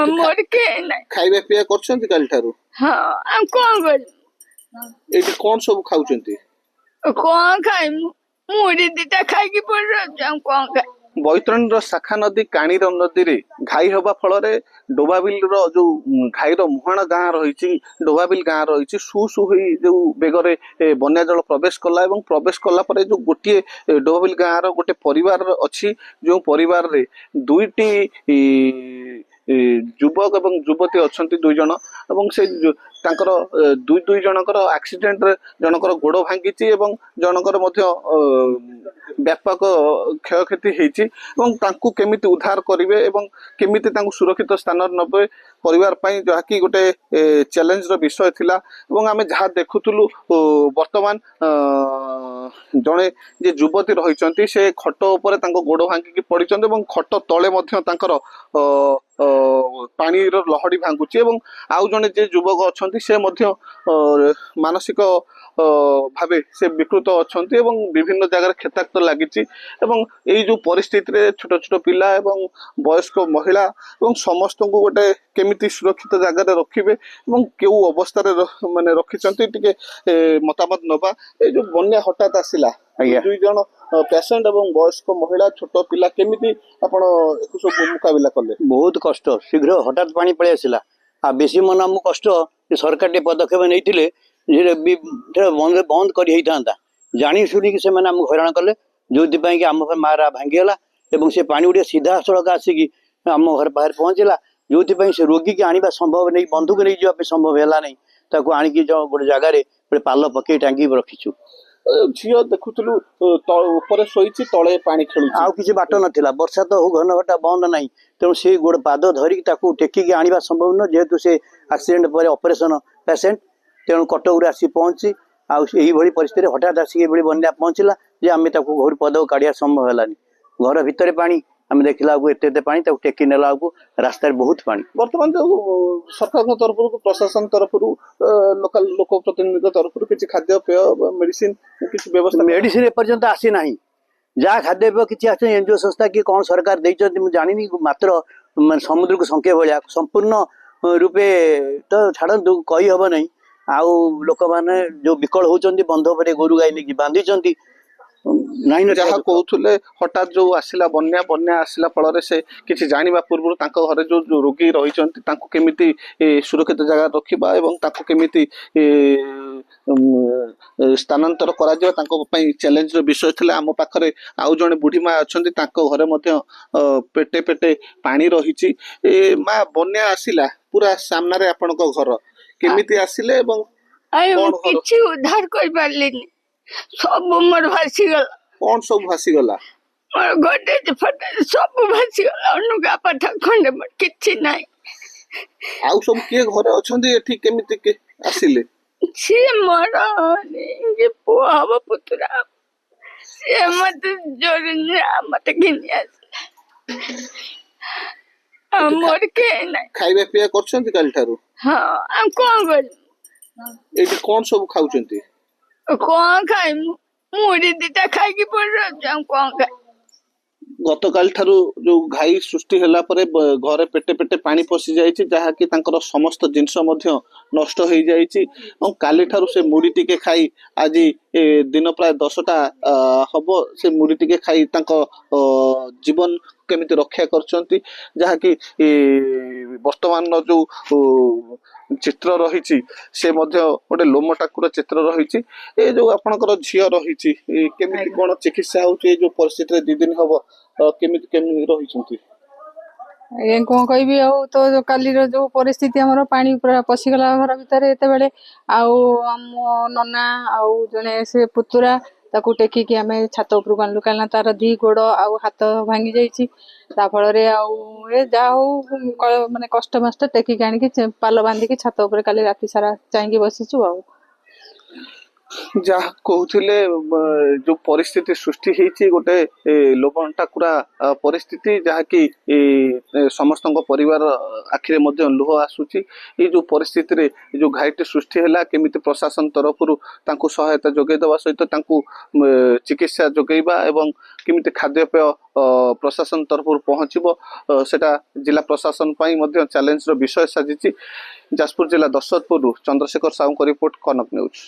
मोर के नहीं खाଇବା ପିଇବା କରୁଛନ୍ତି କାଲି ଠାରୁ हाँ हम कौन कर ଏଇଠି କଣ ସବୁ ଖାଉଛନ୍ତି कौन खाए मुड़ी दीटा खाई की पड़ रहा हम कौन खाए ବୈତରଣୀର ଶାଖା ନଦୀ କାଣିର ନଦୀରେ ଘାଇ ହେବା ଫଳରେ ଡୋବାବିଲର ଯୋଉ ଘାଇର ମୁହାଣ ଗାଁ ରହିଛି ଡୋବାବିଲ ଗାଁ ରହିଛି ସୁ ସୁ ହୋଇ ଯୋଉ ବେଗରେ ବନ୍ୟା ଜଳ ପ୍ରବେଶ କଲା ଏବଂ ପ୍ରବେଶ କଲା ପରେ ଯୋଉ ଗୋଟିଏ ଡୋବାବିଲ ଗାଁର ଗୋଟେ ପରିବାର ଅଛି ଯୋଉ ପରିବାରରେ ଦୁଇଟି ଯୁବକ ଏବଂ ଯୁବତୀ ଅଛନ୍ତି ଦୁଇ ଜଣ ଏବଂ ସେ ତାଙ୍କର ଦୁଇ ଦୁଇ ଜଣଙ୍କର ଆକ୍ସିଡେଣ୍ଟରେ ଜଣଙ୍କର ଗୋଡ ଭାଙ୍ଗିଛି ଏବଂ ଜଣଙ୍କର ମଧ୍ୟ ବ୍ୟାପକ କ୍ଷୟକ୍ଷତି ହେଇଛି ଏବଂ ତାଙ୍କୁ କେମିତି ଉଦ୍ଧାର କରିବେ ଏବଂ କେମିତି ତାଙ୍କୁ ସୁରକ୍ଷିତ ସ୍ଥାନରେ ନେବେ ପରିବାର ପାଇଁ ଯାହାକି ଗୋଟେ ଚ୍ୟାଲେଞ୍ଜର ବିଷୟ ଥିଲା ଏବଂ ଆମେ ଯାହା ଦେଖୁଥିଲୁ ବର୍ତ୍ତମାନ ଜଣେ ଯେ ଯୁବତୀ ରହିଛନ୍ତି ସେ ଖଟ ଉପରେ ତାଙ୍କ ଗୋଡ ଭାଙ୍ଗିକି ପଡିଛନ୍ତି ଏବଂ ଖଟ ତଳେ ମଧ୍ୟ ତାଙ୍କର ପାଣିର ଲହଡି ଭାଙ୍ଗୁଛି ଏବଂ ଆଉ ଜଣେ ଯେ ଯୁବକ ଅଛନ୍ତି ସେ ମଧ୍ୟ ମାନସିକ ଭାବେ ସେ ବିକୃତ ଅଛନ୍ତି ଏବଂ ବିଭିନ୍ନ ଜାଗାରେ କ୍ଷତାକ୍ତ ଲାଗିଛି ଏବଂ ଏଇ ଯୋଉ ପରିସ୍ଥିତିରେ ଛୋଟ ଛୋଟ ପିଲା ଏବଂ ବୟସ୍କ ମହିଳା ଏବଂ ସମସ୍ତଙ୍କୁ ଗୋଟେ କେମିତି ସୁରକ୍ଷିତ ଜାଗାରେ ରଖିବେ ଏବଂ କେଉଁ ଅବସ୍ଥାରେ ମାନେ ରଖିଛନ୍ତି ଟିକେ ମତାମତ ନବା ଏଇ ଯୋଉ ବନ୍ୟା ହଠାତ୍ ଆସିଲା ଦୁଇ ଜଣ पेसेंट ଏବଂ ବୟସ୍କ ମହିଳା ଛୋଟ ପିଲା କେମିତି ଆପଣ ଏକୁ ସବୁ ମୁକାବିଲା କଲେ बहुत कष्ट शीघ्र हठात पानी पळै आसिला आ बेसी मन आम कष्ट सरकार टे पदक्षेप नैथिले बंद बंद कर जानी शुणी से हैरान कले जो कि आम मारा भांगीगला और से पानी गुड़िया सीधा सड़क आसिकी आम घर पाखे पहुँचला जो से रोगी की आने संभव नहीं बंधु को नहीं जावाई संभव है नहीं ताकू आणिकी गोटे जगार गोटे पाल पकई टांगी रखीचु झील देखुलु ऊपर शोची तले पानी खेलु आउ किसी बाट नाला वर्षा तो घन घटा बंद ना तेणु से गोटे पाद धरिकी टेकिकी आने संभव न जेहेतु से एक्सीडेंट पर ऑपरेशन पेसेंट तेणु कटक आसी पहुंची आई परिस्थिति हठात आसिक बन्या पहुंचला जे आम घर पद काढ़ा संभव है घर भितर पानी आम देखला एत पानी टेकी नेला रास्तार बहुत पानी बर्तमान जो सरकार तरफ प्रशासन तरफ लोकल लोक प्रतिनिधि तरफ किसी खाद्य पेय मेडिसिन किसी व्यवस्था मेडिसिन एपर्यंत आसी ना जहाँ खाद्यपेय किसी आस एनजीओ संस्था कि कौन सरकार मुझे जानी मात्र समुद्र को संख्या भाया संपूर्ण रूपे तो छाड़ू कही हम ना आउ लोक मैंने जो विकल होती बंध पर गोरु गाई नहीं बांधी नहीं जहाँ कहते हठात जो आसला बन्या बन्या आसला फल से किसी जाना पूर्व घर जो रोगी रही केमिति सुरक्षित जगह रखा और केमिति स्थानांतर करा चैलेंज विषय थे आम पाखे आउ जड़े बुढ़ी माँ अच्छा घरे पेटे पेटे पानी रही माँ बन्या आसला पूरा सामने आपण घर केमिति आसिले किछि उद्धार कर पारलिनी सब मोर भासी गला कौन सब भासी गला मोर गोटे फटे सब भासी गला अनुगा पठा खंडे मोर किछि नाही आउ सब के घरे अछंदी एठी केमिति के आसिले से मोर जे पुआ हब पुतरा से मत जोरने मत गिनी आस मोर के नाही खाइबा पिया करछंती काल थारु हां हम कोन कर एठी कोन सब खाउछंती कौन खाए मुड़ी दीटा खाई की पड़ रहा हम कौन खाए गतकाल ठारू जो घाई सृष्टि होला परे घरे पेटे पेटे पानी पसी जाइछि जहा कि तांकर समस्त जिंस मध्य नष्ट हो जाइछि और काली ठारू से मुड़ी टिके खाई आज दिन प्राय 10टा हबो से मुड़ी टिके खाई तांको जीवन केमिति रक्षा करछंती जहा कि वर्तमान जो चित्र रही से गोटे लोम टाकुर चित्र रही ए जो आपणकर झील रही केमिति कोन चिकित्सा होची जो परिस्थिति 2 दिन हबो केमिति केमिति रही आज्ञा कौन कहि तो काली जो परिस्थिति आम पानी पूरा पशिगला घर भितर एत बेले आम नना आउ जने से पुतुरा ताकू टेकिकी आम छात उपरକୁ आनलु कालना तार दी गोड़ आउ हाथ भांगी जाइछि ता फल रे आउ ए जा हो माने कष्ट मष्ट टेकिकी आनिकी पाल बांधिकी छात ऊपर काली राति सारा चाइकी बसिछु आउ ଯାହା କହୁଥିଲେ ଯୋଉ ପରିସ୍ଥିତି ସୃଷ୍ଟି ହେଇଛି ଗୋଟେ ଲୋଭଣ୍ଟାକୁରା ପରିସ୍ଥିତି ଯାହାକି ସମସ୍ତଙ୍କ ପରିବାର ଆଖିରେ ମଧ୍ୟ ଲୁହ ଆସୁଛି। ଏଇ ଯୋଉ ପରିସ୍ଥିତିରେ ଯୋଉ ଘାଇଟି ସୃଷ୍ଟି ହେଲା କେମିତି ପ୍ରଶାସନ ତରଫରୁ ତାଙ୍କୁ ସହାୟତା ଯୋଗାଇ ଦେବା ସହିତ ତାଙ୍କୁ ଚିକିତ୍ସା ଯୋଗାଇବା ଏବଂ କେମିତି ଖାଦ୍ୟପେୟ ପ୍ରଶାସନ ତରଫରୁ ପହଞ୍ଚିବ ସେଟା ଜିଲ୍ଲା ପ୍ରଶାସନ ପାଇଁ ମଧ୍ୟ ଚ୍ୟାଲେଞ୍ଜର ବିଷୟ ସାଜିଛି। ଯାଜପୁର ଜିଲ୍ଲା ଦଶରଥପୁରରୁ ଚନ୍ଦ୍ରଶେଖର ସାହୁଙ୍କ ରିପୋର୍ଟ, କନକ ନ୍ୟୁଜ୍।